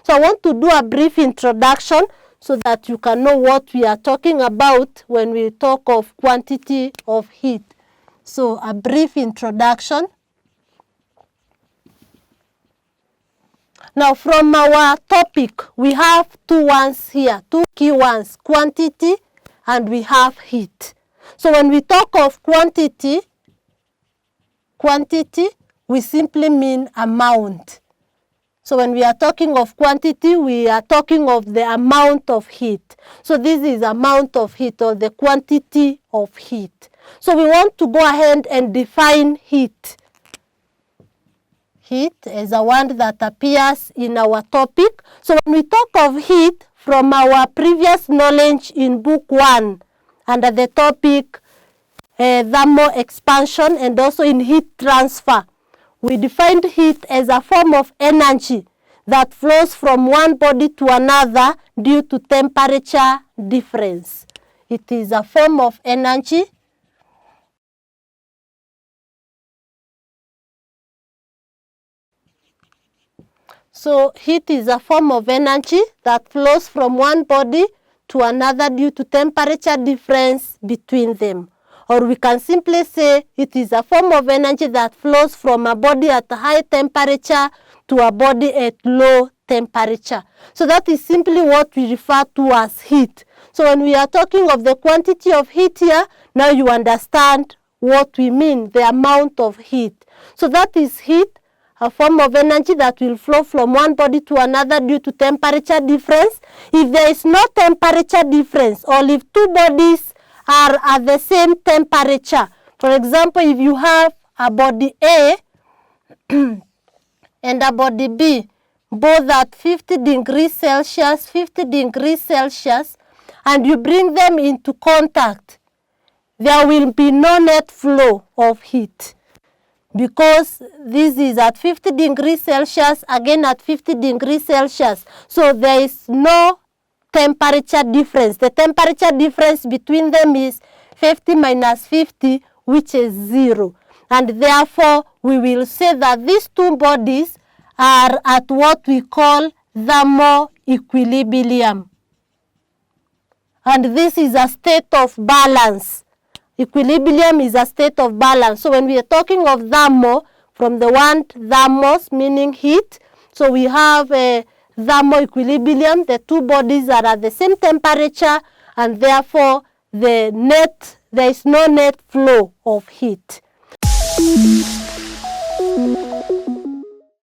So I want to do a brief introduction so that you can know what we are talking about when we talk of quantity of heat. So a brief introduction. Now from our topic, we have two ones here, two key ones, quantity and we have heat. So when we talk of quantity, we simply mean amount. So when we are talking of quantity, we are talking of the amount of heat. So this is amount of heat or the quantity of heat. So we want to go ahead and define heat. Heat is a word that appears in our topic. So when we talk of heat, from our previous knowledge in book 1, under the topic thermal expansion and also in heat transfer, we defined heat as a form of energy that flows from one body to another due to temperature difference. It is a form of energy So heat is a form of energy that flows from one body to another due to temperature difference between them. Or we can simply say it is a form of energy that flows from a body at a high temperature to a body at low temperature. So that is simply what we refer to as heat. So when we are talking of the quantity of heat here, now you understand what we mean, the amount of heat. So that is heat, a form of energy that will flow from one body to another due to temperature difference. If there is no temperature difference, or if two bodies are at the same temperature, for example, if you have a body A and a body B, both at 50 degrees Celsius, 50 degrees Celsius, and you bring them into contact, there will be no net flow of heat. Because this is at 50 degrees Celsius, again at 50 degrees Celsius. So there is no temperature difference. The temperature difference between them is 50 minus 50, which is 0. And therefore, we will say that these two bodies are at what we call thermal equilibrium. And this is a state of balance. Equilibrium is a state of balance. So when we are talking of thermal, from the word thermos, meaning heat, so we have a thermal equilibrium. The two bodies are at the same temperature, and therefore there is no net flow of heat.